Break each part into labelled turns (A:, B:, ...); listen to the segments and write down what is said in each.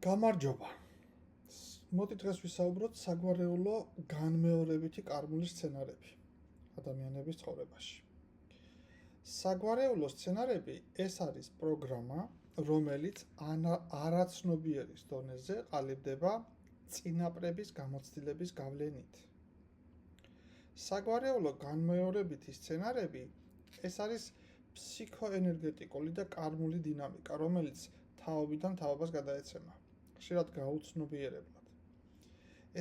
A: გამარჯობა. მოდი დღეს ვისაუბროთ საგვარეულო განმეორებითი კარმული სცენარები ადამიანების ცხოვრებაში. საგვარეულო სცენარები ეს არის პროგრამა, რომელიც არაცნობიერის დონეზე ყალიბდება წინაპრების გამოცდილების გავლენით. საგვარეულო განმეორებითი სცენარები ეს არის ფსიქოენერგეტიკული და კარმული დინამიკა, რომელიც თაობიდან თაობას გადაეცემა. ხშირად გაუცნობიერებლად.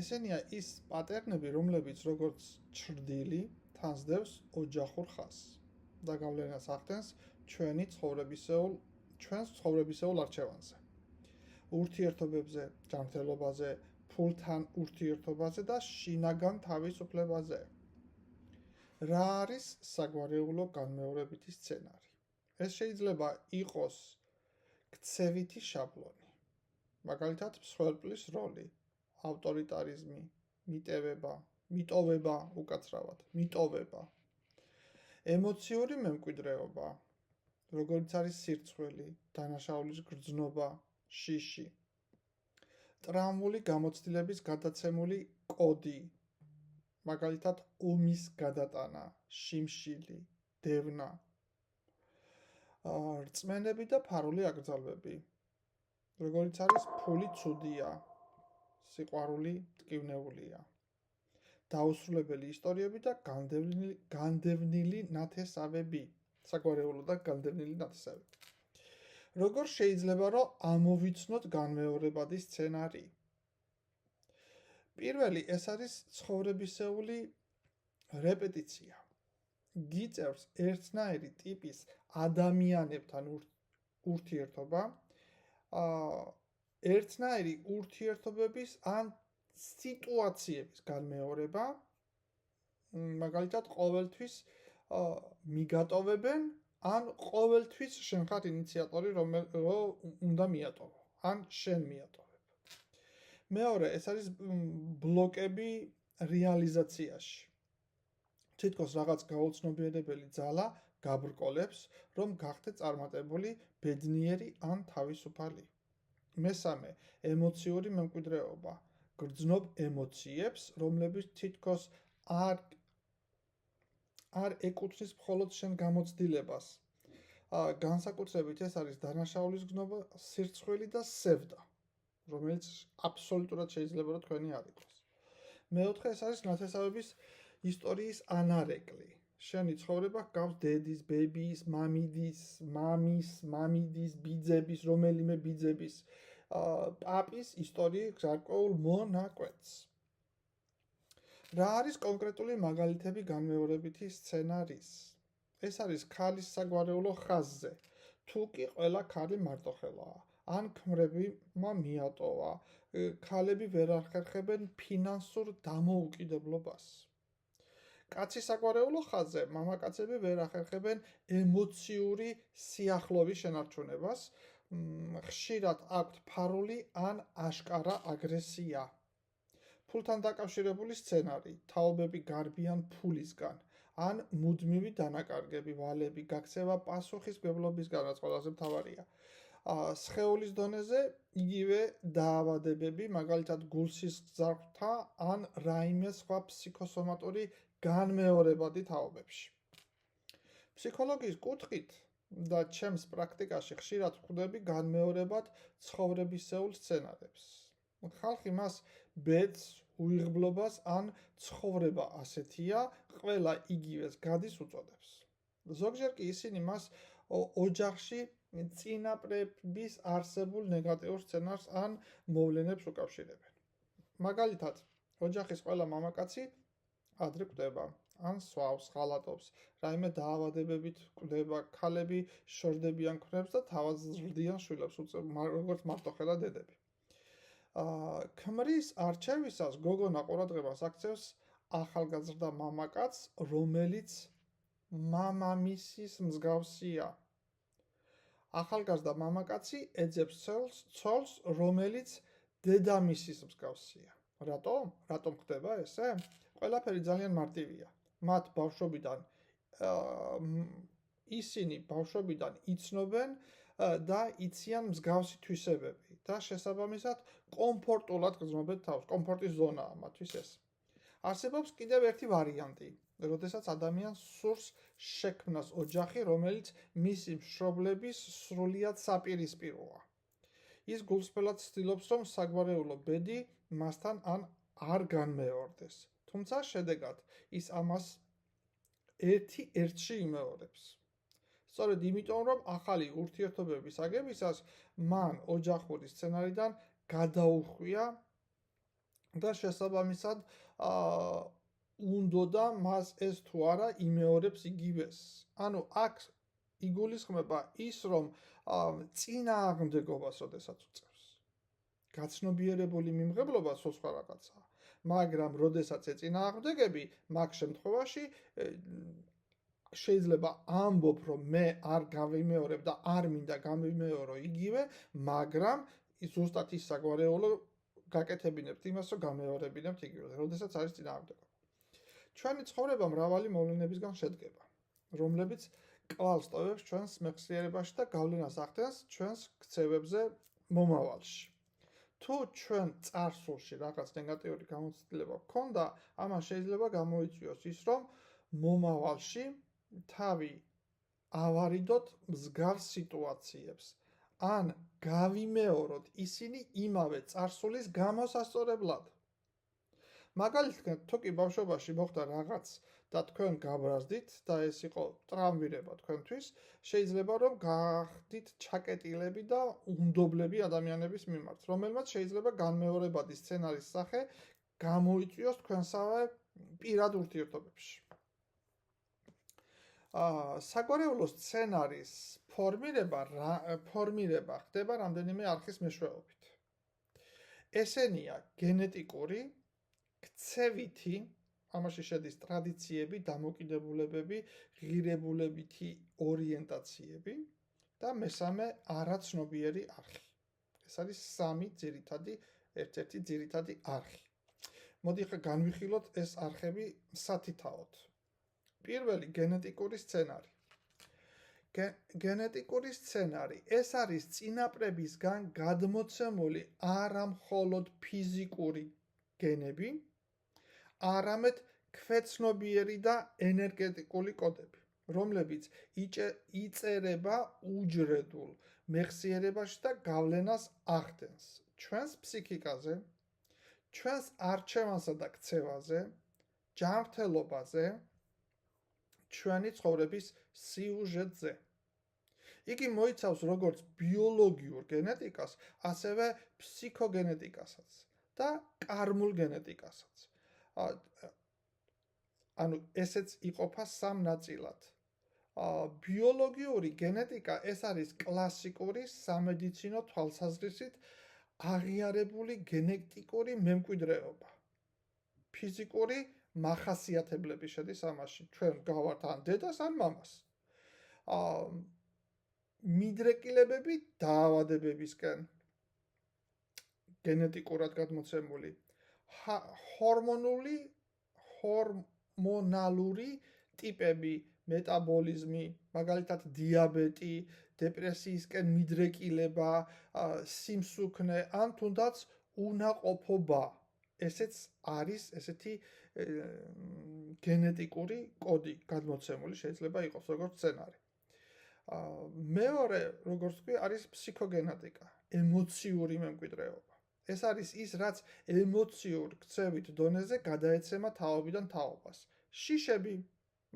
A: ესენია ის პატერნები, რომლებიც როგორც ჩრდილი თანსდევს ოჯახურ ხაზს და გავლენას ახდენს ჩვენს ცხოვრებისეულ არჩევანზე. ურთიერთობებზე, ჯანმრთელობაზე, ფულთან ურთიერთობაზე და შინაგან თავისუფლებაზე. რა არის საგვარეულო განმეორებითი სცენარი? ეს შეიძლება იყოს ქცევითი შაბლონი. მაგალითად, მსხვერპლის როლი, ავტორიტარიზმი, მიტოვება, ემოციური მემკვიდრეობა, როგორც არის სირცხველი, დანაშაულის გრძნობა, შიში, ტრამვული გამოცდილების გადაცემული კოდი, მაგალითად, ომის გადატანა, შიმშილი, დევნა, რწმენები და ფარული აკრძალვები, როგორც არის ფული ცუდია, სიყვარული ტკივნეულია, დაუსრულებელი ისტორიები და განდევნილი ნათესავები, საგვარეულო და განდევნილი ნათესავები. როგორ შეიძლება რომ ამოვიცნოთ განმეორებადი სცენარი? პირველი ეს არის ცხოვრებისეული რეპეტიცია. გიწევს ერთნაირი ტიპის ადამიანებთან ურთიერთობა, ერთნაირი ურთიერთობების ან სიტუაციების განმეორება, მაგალითად, ყოველთვის მიგატოვებენ, ან ყოველთვის შენ ხარ ინიციატორი, რომ უნდა მიატოვო, ან შენ მიატოვებ. მეორე, ეს არის ბლოკები რეალიზაციაში. თითქოს რაღაც გაუცნობიერებელი ძალა გაბრკოლებს, რომ გახდე წარმატებული, ბედნიერი ან თავისუფალი. მესამე, ემოციური მემკვიდრეობა. გრძნობ ემოციებს, რომლებიც თითქოს არ ეკუთვნის მხოლოდ შენ გამოცდილებას. განსაკუთრებით ეს არის დანაშაულის გზნობა, სირცხველი და სევდა, რომელიც აბსოლუტურად შეიძლება რომ თქვენი არ იყოს. მეოთხე, ეს არის ნათესავების ისტორიის ანარეკლი. შენი ცხოვრება გავს დედის, ბებიის, მამის, ბიძების, რომელიმე ბიძების, პაპის ისტორიის გარკვეულ მონაკვეთს. რა არის კონკრეტული მაგალითები განმეორებითი სცენარის? ეს არის ქალის საგვარეულო ხაზზე. თუ კი ყველა ქალი მარტოხელაა, ან ქმრებმა მიატოვა, ქალები ვერ ახერხებენ ფინანსურ დამოუკიდებლობას. კაცის საგვარეულო ხაზზე მამაკაცები ვერ ახერხებენ ემოციური სიახლოვის შენარჩუნებას, ხშირად აქვთ ფარული ან აშკარა აგრესია. ფულთან დაკავშირებული სცენარი, თაობები გარბიან ფულისგან, ან მუდმივი დანაკარგები, ვალები, გაქცევა პასუხისმგებლობისგან, რაც ყველაზე მთავარია. სხეულის დონეზე იგივე დაავადებები, მაგალითად გულსისხლძარღვთა ან რაიმე სხვა ფსიქოსომატური განმეორებადი თაობებში. ფსიქოლოგიის კუთხით და ჩემს პრაქტიკაში ხშირად ვხვდები განმეორებად ცხოვრებისეულ სცენარებს. ხალხი მას ბედს, უიღბლობას ან ცხოვრება ასეთია, ყველა იგივეს გადის უწოდებს. ზოგჯერ კი ისინი მას ოჯახში წინაპრების არსებულ ნეგატიურ სცენარს ან მოვლენებს უკავშირებენ. მაგალითად, ოჯახის ყველა მამაკაცი ადრე კვდება, ან სვავს, ღალატობს, რაიმე დაავადებებით კვდება, ქალები შორდებიან ქრებს და თავად ზრდიან შვილებს, როგორც მარტოხელა დედები. ქმრის არჩევისას გოგონა ყურადღებას აქცევს ახალგაზრდა მამაკაცს, რომელიც მამამისის მსგავსია. ახალგაზრდა მამაკაცი ეძებს ცოლს, რომელიც დედამისის მსგავსია. რატომ ხდება ესე? ყველაფერი ძალიან მარტივია. ისინი ბავშვობიდან იცნობენ და იციან მსგავსი თვისებები და შესაბამისად კომფორტულად გრძნობენ თავს, კომფორტის ზონაა მათთვის ეს. არსებობს კიდევ ერთი ვარიანტი, როდესაც ადამიანს სურს შექმნას ოჯახი, რომელიც მისი მშობლების სრულიად საპირისპიროა. ის გულწრფელად ცდილობს, რომ საგვარეულო ბედი მასთან არ განმეორდეს. თუმცა შედეგად ის ამას ერთი ერთში იმეორებს. სწორედ იმიტომ, რომ ახალი ურთიერთობების აგებისას მან ოჯახური სცენარიდან გადაუხვია და შესაბამისად უნდოდა მას ეს თუ არა იმეორებს იგივეს. ანუ აქ იგულისხმება ის, რომ წინააღმდეგობას როდესაც უწევს. გაცნობიერებული მიმღებლობა სხვა რაღაცაა, მაგრამ როდესაც ეწინააღმდეგები, მაგ შემთხვევაში შეიძლება ამბობ, რომ მე არ გავიმეორებ და არ მინდა გამიმეორო იგივე, მაგრამ ზუსტად ის საგვარეულო გაკეთებინებთ იმას, რომ გამეორებინებთ იგივე, როდესაც არის წინააღმდეგობა. ჩვენი ცხოვრება მრავალი მოვლენებისგან შედგება, რომლებიც კვლავ სტოვებს ჩვენს მეხსიერებაში და გავლენას ახდენს ჩვენს ქცევებზე მომავალში. თუ ჩვენ წარსულში რაღაც ნეგატიური გამოცდილება გქონდა, ამან შეიძლება გამოიწვიოს ის, რომ მომავალში თავი ავარიდოთ მსგავს სიტუაციებს, ან გავიმეოროთ ისინი იმავე წარსულის გამოსასწორებლად. მაგალითად, თუ კი ბავშვობაში მოხდა რაღაც და თქვენ გაბრაზდით და ეს იყო ტრავმირება თქვენთვის, შეიძლება რომ გახდით ჩაკეტილები და უნდობლები ადამიანების მიმართ, რომელმაც შეიძლება განმეორებადი სცენარის სახე გამოიწვიოს თქვენსავე პირად ურთიერთობებში. საგვარეულო სცენარის ფორმირება ხდება რამდენიმე არხის მეშვეობით. ესენია გენეტიკური, ქცევითი, ამაში შედის ტრადიციები, დამოკიდებულებები, ღირებულებითი ორიენტაციები და მესამე არაცნობიერი არხი. ეს არის სამი ერთ-ერთი ძირითადი არხი. მოდი ახლა განვიხილოთ ეს არხები სათითაოდ. პირველი გენეტიკური სცენარი. გენეტიკური სცენარი ეს არის წინაპრებისგან გადმოცემული არა მხოლოდ ფიზიკური გენები, არამედ ქვეცნობიერი და ენერგეტიკული კოდები, რომლებიც იწერება უჯრედულ მეხსიერებაში და გავლენას ახდენს ჩვენს ფსიქიკაზე, ჩვენს არჩევანსა და ქცევაზე, ჯანმრთელობაზე, ჩვენი ცხოვრების სიუჟეტზე. იგი მოიცავს როგორც ბიოლოგიურ გენეტიკას, ასევე ფსიქოგენეტიკასაც და კარმულ გენეტიკასაც. ანუ ესეც იყოფა სამ ნაწილად. ბიოლოგიური გენეტიკა ეს არის კლასიკური სამედიცინო თვალსაზრისით აღიარებული გენეტიკური მემკვიდრეობა. ფიზიკური მახასიათებლები შედის ამაში, ჩვენ გავართ ან დედას, ან მამას. მიდრეკილებები დაავადებებისკენ გენეტიკურად გადმოცემული, ჰორმონალური ტიპები, მეტაბოლიზმი, მაგალითად დიაბეტი, დეპრესიისკენ მიდრეკილება, სიმსუქნე, ან თუნდაც უნაყოფობა. ესეც არის ესეთი გენეტიკური კოდი გადმოცემული, შეიძლება იყოს როგორც სცენარი. მეორე, როგორც ვთქვი, არის ფსიქოგენეტიკა, ემოციური მემკვიდრეობა. ეს არის ის, რაც ემოციურ ქცევით დონეზე გადაეცემა თაობიდან თაობას. შიშები,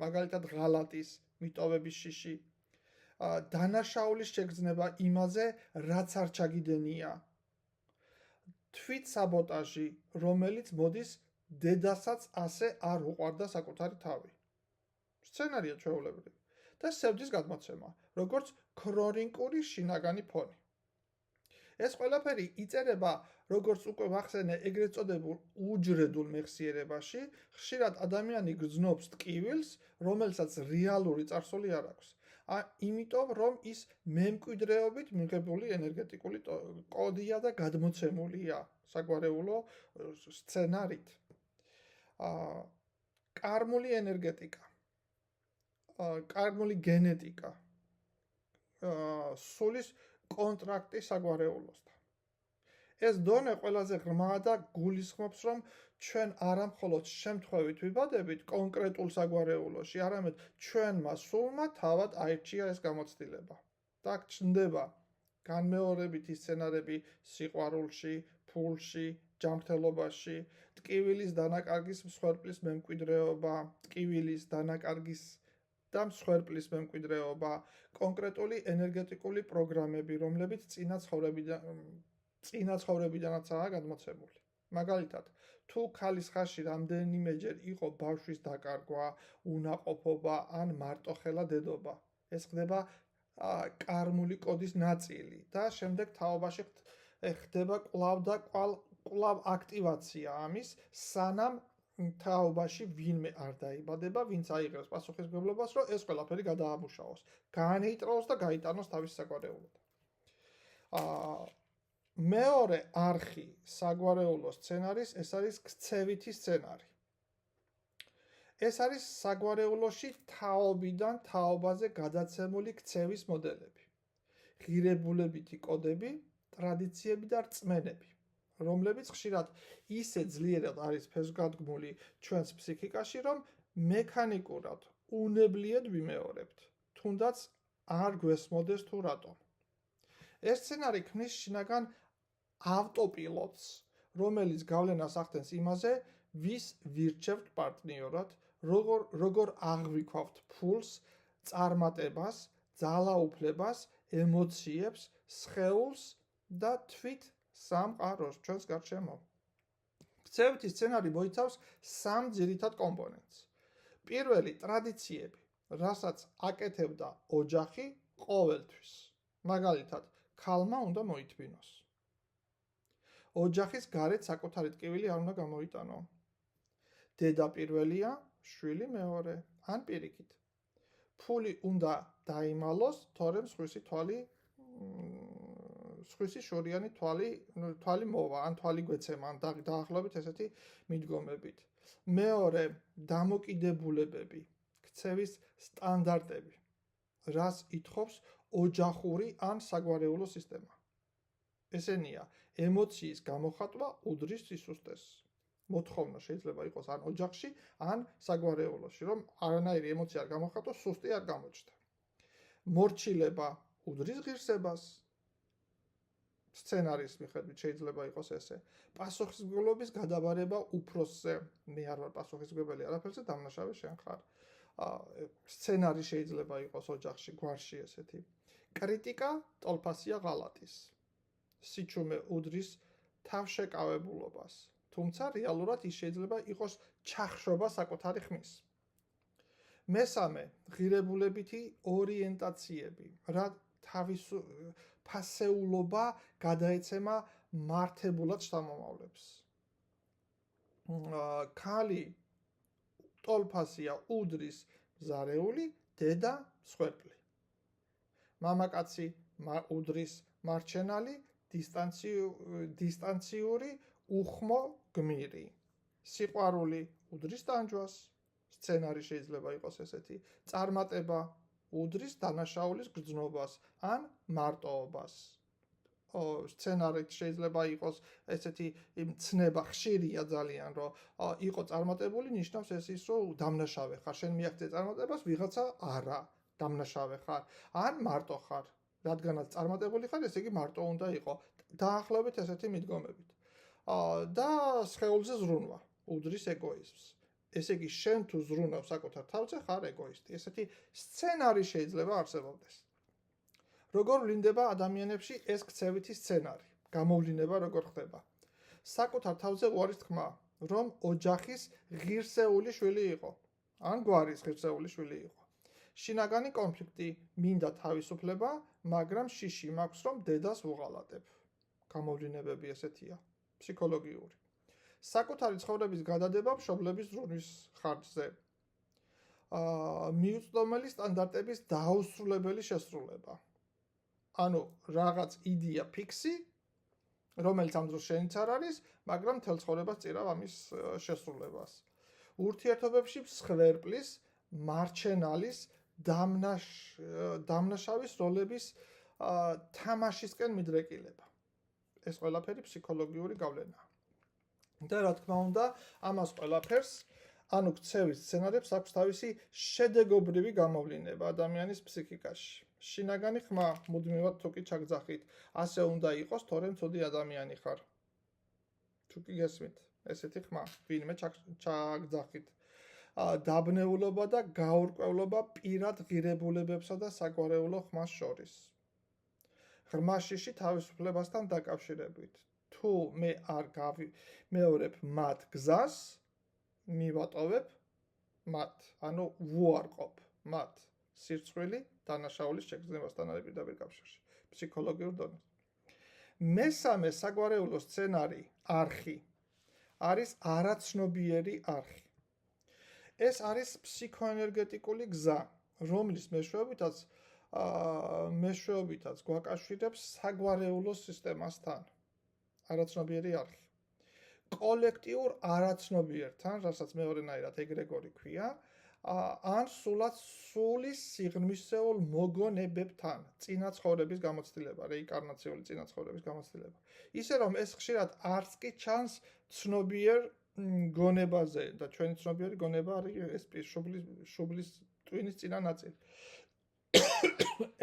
A: მაგალითად ღალატის, მიტოვების შიში, დანაშაულის შეგრძნება იმაზე, რაც არ ჩაგიდენია. თვით საბოტაჟი, რომელიც მოდის დედასაც ასე არ უყვარდა საკუთარი თავი. სცენარია ჩვეულებრივი და სევდის გადმოცემა, როგორც ქრონიკული შინაგანი ფონი. ეს ყველაფერი იწერება, როგორც უკვე ვახსენე, ეგრეთ წოდებულ უჯრედულ მეხსიერებაში, ხშირად ადამიანი გრძნობს ტკივილს, რომელსაც რეალური წარსული არ აქვს. იმიტომ, რომ ის მემკვიდრეობით მიღებული ენერგეტიკული კოდია და გადმოცემულია საგვარეულო სცენარით. კარმული ენერგეტიკა, კარმული გენეტიკა, სულის კონტრაქტი საგვარეულოსთან. ეს დონე ყველაზე ღრმაა და გულისხმობს, რომ ჩვენ არა მხოლოდ შემთხვევით ვიბადებით კონკრეტულ საგვარეულოში, არამედ ჩვენმა სულმა თავად აირჩია ეს გამოცდილება. და ჩნდება განმეორებითი სცენარები სიყვარულში, ფულში, ჯანმრთელობაში, ტკივილის დანაკარგის მსხვერპლის მემკვიდრეობა, ტკივილის დანაკარგის და მსხვერპლის მემკვიდრეობა, კონკრეტული ენერგეტიკული პროგრამები, რომლებიც წინა ცხოვრებიდანაცაა გადმოცემული. მაგალითად, თუ ქალის ხარში რამდენიმეჯერ იყო ბავშვის დაკარგვა, უნაყოფობა ან მარტოხელა დედობა, ეს ხდება კარმული კოდის ნაწილი და შემდეგ თაობაში ხდება კვლავ აქტივაცია ამის, სანამ თაობაში ვინმე არ დაიბადება, ვინც აიღებს პასუხისმგებლობას, რომ ეს ყველაფერი გადაამუშავოს, განეიტროლოს და გაიტანოს თავის საგვარეულოდ. მეორე არხი საგვარეულო სცენარის, ეს არის ქცევითი სცენარი. ეს არის საგვარეულოში თაობიდან თაობაზე გადაცემული ქცევის მოდელები, ღირებულებითი კოდები, ტრადიციები და რწმენები, რომლებიც ხშირად ისე ძლიერად არის ფესვგადგმული ჩვენს ფსიქიკაში, რომ მექანიკურად უნებლიეთ ვიმეორებთ, თუნდაც არ გვესმოდეს თუ რატომ. ეს სცენარი ქმნის შინაგან ავტოპილოტს, რომელიც გავლენას ახდენს იმაზე, ვის ვირჩევთ პარტნიორად, როგორ აღვიქვავთ ფულს, წარმატებას, ძალაუფლებას, ემოციებს, სხეულს და თვით სამყაროს ჩვენს გარშემო. ქცევითი სცენარი მოიცავს 3 ძირითად კომპონენტს. პირველი ტრადიციები, რასაც აკეთებდა ოჯახი ყოველთვის. მაგალითად, ქალმა უნდა მოითმინოს. ოჯახის გარეთ საკუთარი ტკივილი არ უნდა გამოიტანო. დედა პირველია, შვილი მეორე, ან პირიქით. ფული უნდა დაიმალოს, თორემ სხვისი შორიანი თვალი მოვა, ან თვალი გვეცემა, ან დაახლოებით ესეთი მიდგომებით. მეორე, დამოკიდებულებები, ქცევის სტანდარტები, რას ითხოვს ოჯახური ან საგვარეულო სისტემა. ესენია ემოციის გამოხატვა უდრის სისუსტეს. მოთხოვნა შეიძლება იყოს ან ოჯახში, ან საგვარეულოში, რომ არანაირი ემოცია არ გამოხატოს, სუსტი არ გამოჩნდა. მორჩილება უდრის ღირსებას. სცენარის მიხედვით შეიძლება იყოს ესე. პასუხისმგებლობის გადაბარება უფროსზე. მე არ ვარ პასუხისმგებელი არაფერზე, დამნაშავე შენ ხარ. სცენარი შეიძლება იყოს ოჯახში, გვარში ესეთი. კრიტიკა ტოლფასია ღალატის. სიჩუმე უდრის თავშეკავებულობას. თუმცა რეალურად ის შეიძლება იყოს ჩახშობა საკუთარი ხმის. მესამე, ღირებულებითი ორიენტაციები, რა ფასეულობა გადაეცემა მართებულად შთამომავლებს. ქალი ტოლფასია უდრის მზარეული, დედა მსხვერპლი. მამაკაცი უდრის მარჩენალი, დისტანციური, უხმო, გმირი. სიყვარული უდრის ტანჯვას. სცენარი შეიძლება იყოს ესეთი. წარმატება უდრის დანაშაულის გრძნობას ან მარტოობას. სცენარით შეიძლება იყოს ესეთი ცნება ხშირია ძალიან, რომ იყო წარმატებული, ნიშნავს ეს ის, რომ დამნაშავე ხარ, შენ მიაღწია წარმატებას, ვიღაცა არა, დამნაშავე ხარ, ან მარტო ხარ. რადგანაც წარმატებული ხარ, ესე იგი მარტო უნდა იყო. დაახლოებით ესეთი მიდგომებით. და სხეულზე ზრუნვა უდრის ეგოიზმს. ესე იგი, შენ თუ ზრუნავ საკუთარ თავზე, ხარ ეგოისტი. ესეთი სცენარი შეიძლება არსებობდეს. როგორ ვლინდება ადამიანებში ეს ქცევითი სცენარი? გამოვლინება როგორ ხდება? საკუთარ თავზე უარის თქმა, რომ ოჯახის ღირსეული შვილი იყო, ან გვარის ღირსეული შვილი იყო. შინაგანი კონფლიქტი, მინდა თავისუფლება, მაგრამ შიში მაქვს, რომ დედას ვუღალატებ. გამოვლინებები ესეთია, ფსიქოლოგიური. საკუთარი ცხოვრების გადადება მშობლების ზრუნვის ხარჯზე. მიუწვდომელი სტანდარტების დაუსრულებელი შესრულება. ანუ რაღაც იდეა ფიქსი, რომელიც ამ დროს შენიც არ არის, მაგრამ მთელ ცხოვრებას წირავ ამის შესრულებას. ურთიერთობებში მსხვერპლის, მარჩენალის, დამნაშავის როლების თამაშისკენ მიდრეკილება. ეს ყველაფერი ფსიქოლოგიური გავლენაა. და რა თქმა უნდა, ამას ყველაფერს ანუ ქცევის სცენარებს აქვს თავისი შედეგობრივი გამოვლინება ადამიანის ფსიქიკაში. შინაგანი ხმა მუდმივად თუ კი ჩაგძახით, ასე უნდა იყოს, თორემ ცუდი ადამიანი ხარ. თუ კი გესმით, ესეთი ხმა, ვინმე ჩაგძახით. დაბნეულობა და გაურკვევლობა პირად ღირებულებებსა და საგვარეულო ხმას შორის. ღრმა შიში თავისუფლებასთან დაკავშირებით. თუ მე არ გავიმეორებ მათ გზას, მივატოვებ მათ, ანუ ვუარყოფ მათ სირცხვილი დანაშაულის შეგრძნებასთან არის პირდაპირ კავშირში, ფსიქოლოგიურ დონეზე. მესამე საგვარეულო სცენარი, არხი, არის არაცნობიერი არხი. ეს არის ფსიქოენერგეტიკული გზა, რომლის მეშვეობითაც გვაკავშირებს საგვარეულო სისტემასთან. არაცნობიერი არხი. კოლექტიურ არაცნობიერთან, რასაც მეორენაირად ეგრეგორი ქვია, ან სულის სიღრმისეულ მოგონებებთან, წინაცხოვრების გამოცდილება, რეინკარნაციული წინაცხოვრების გამოცდილება. ისე რომ ეს ხშირად არც კი ჩანს ცნობიერ გონებაზე და ჩვენი ცნობიერი გონება არის ეს შუბლის ტვინის წინა ნაწილი.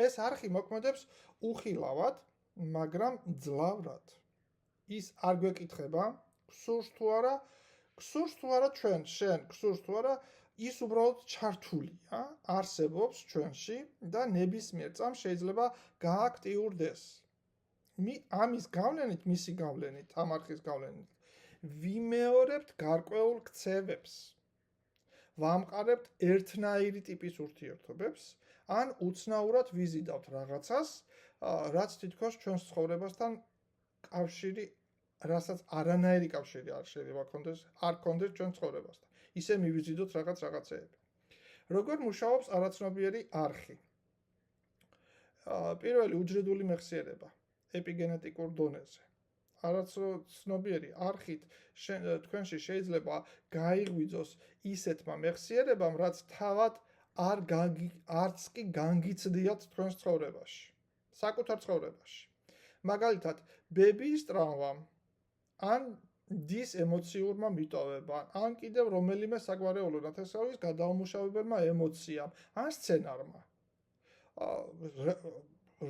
A: ეს არხი მოქმედებს უხილავად, მაგრამ ძლავრად. ის არ გვეკითხება გსურს თუ არა, შენ გსურს თუ არა, ის უბრალოდ ჩართულია, არსებობს ჩვენში და ნებისმიერ წამს შეიძლება გააქტიურდეს. ამის გავლენით, მისი გავლენით, ამ არხის გავლენით, ვიმეორებთ გარკვეულ ქცევებს, ვამყარებთ ერთნაირი ტიპის ურთიერთობებს, ან უცნაურად ვიზიდავთ რაღაცას, რაც თითქოს ჩვენს ცხოვრებასთან კავშირი, რასაც არანაირი კავშირი არ შეიძლება გქონდეს ჩვენ ცხოვრებასთან. ისე მივიზიდოთ რაღაცეები. როგორ მუშაობს არაცნობიერი არხი? პირველი უჯრედული მეხსიერება, ეპიგენეტიკურ დონეზე. არაცნობიერი არხით თქვენში შეიძლება გაიღვიძოს ისეთმა მეხსიერებამ, რაც თავად არც კი განგიცდიათ თქვენს ცხოვრებაში, საკუთარ ცხოვრებაში. მაგალითად, ბებიის ტრამვამ, ან დის ემოციურმა მიტოვებამ, ან კიდევ რომელიმე საგვარეულო ნათესაობის გადაუმუშავებელმა ემოციამ, ან სცენარმა.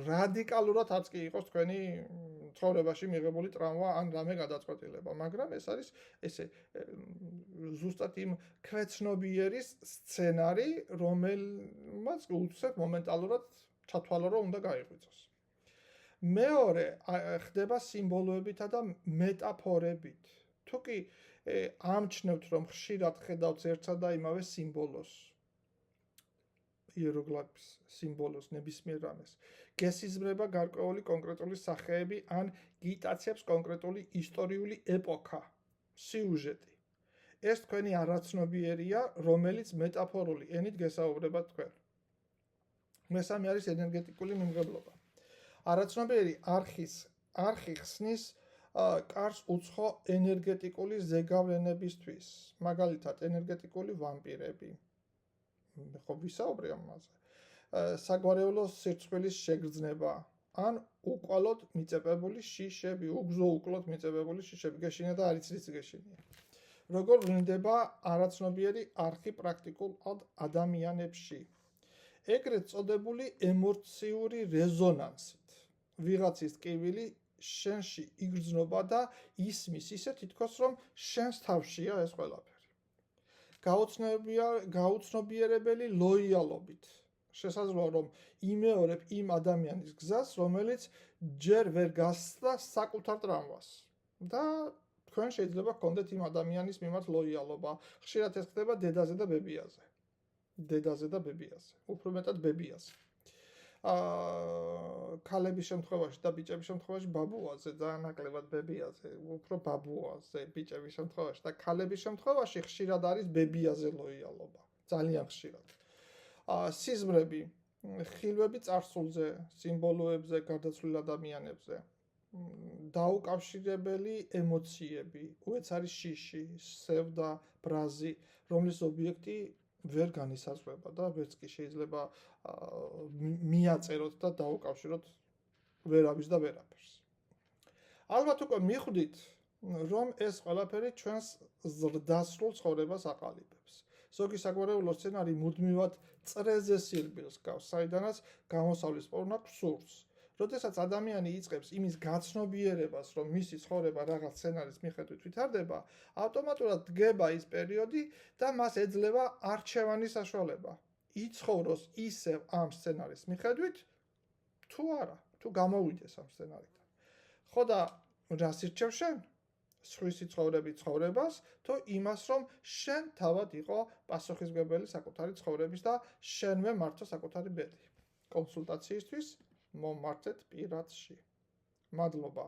A: რადიკალურად არც კი იყოს თქვენი ცხოვრებაში მიღებული ტრამვა ან რამე გადაწყვეტილება, მაგრამ ეს არის ესე ზუსტად იმ ქვეცნობიერის სცენარი, რომელმაც უცებ მომენტალურად ჩათვალო, რომ უნდა გაიღვიძოს. მეორე ხდება სიმბოლოებითა და მეტაფორებით. თუკი ამჩნევთ, რომ ხშირად ხედავთ ერთსა და იმავე სიმბოლოს, იეროგლიფს, სიმბოლოს, ნებისმიერ რამეს, გესიზმრება გარკვეული კონკრეტული სახეები ან გიტაცებს კონკრეტული ისტორიული ეპოქა, სიუჟეტი. ეს თქვენი არაცნობიერია, რომელიც მეტაფორული ენით გესაუბრება თქვენ. მესამე არის ენერგეტიკული მიმღებლობა. არაცნობიერი არხი ხსნის კარს უცხო ენერგეტიკული ზეგავლენებისთვის, მაგალითად ენერგეტიკული ვამპირები. ხო ვისაუბრე ამაზე. საგვარეულო სირცხვილის შეგრძნება, ან უკვალოდ მიწებებული შიშები, უგზო უკვლოდ მიწებებული შიშები, გეშინია და არც ის გეშინია. როგორ ვლინდება არაცნობიერი არხი პრაქტიკულ ადამიანებში? ეგრეთ წოდებული ემოციური რეზონანსით. ვიღაცის ტკივილი შენში იგრძნობა და ისმის ისე თითქოს რომ შენს თავშია ეს ყველაფერი. გაუცნობიერებელი ლოიალობით. შესაძლოა რომ იმეორებ იმ ადამიანის გზას, რომელიც ჯერ ვერ გასცდა საკუთარ ტრამვას. და თქვენ შეიძლება გქონდეთ იმ ადამიანის მიმართ ლოიალობა. ხშირად ეს ხდება დედაზე და ბებიაზე. უფრო მეტად ბებიაზე. ქალების შემთხვევაში და ბიჭების შემთხვევაში ბაბუაზე, ძალიან ნაკლებად ბებიაზე, უფრო ბაბუაზე, ბიჭების შემთხვევაში და ქალების შემთხვევაში ხშირად არის ბებიაზე ლოიალობა, ძალიან ხშირად. სიზმრები, ხილვები წარსულზე, სიმბოლოებზე, გარდაცვლილ ადამიანებზე, დაუკავშირებელი ემოციები, უეცარი შიში, სევდა, ბრაზი, რომლის ობიექტი ვერ განისაზღვრება და ვერც კი შეიძლება მიაწეროთ და დაუკავშიროთ ვერავის და ვერაფერს. ალბათ უკვე მიხვდით, რომ ეს ყველაფერი ჩვენს ზრდასრულ ცხოვრებას აყალიბებს. ზოგი საგვარეულო სცენარი მუდმივად წრეზე სირბილს გავს, საიდანაც გამოსავლის პოვნა გსურს. როდესაც ადამიანი იწყებს იმის გაცნობიერებას, რომ მისი ცხოვრება რაღაც სცენარის მიხედვით ვითარდება, ავტომატურად დგება ის პერიოდი და მას ეძლევა არჩევანის საშუალება. იცხოვროს ისევ ამ სცენარის მიხედვით, თუ არა, თუ გამოვიდეს ამ სცენარიდან. ხო და რას ირჩევ შენ? სხვისი ცხოვრების ცხოვრებას, თუ იმას, რომ შენ თავად იყო პასუხისმგებელი საკუთარი ცხოვრების და შენვე მართო საკუთარი ბედი. კონსულტაციისთვის მომართეთ პირადში. მადლობა.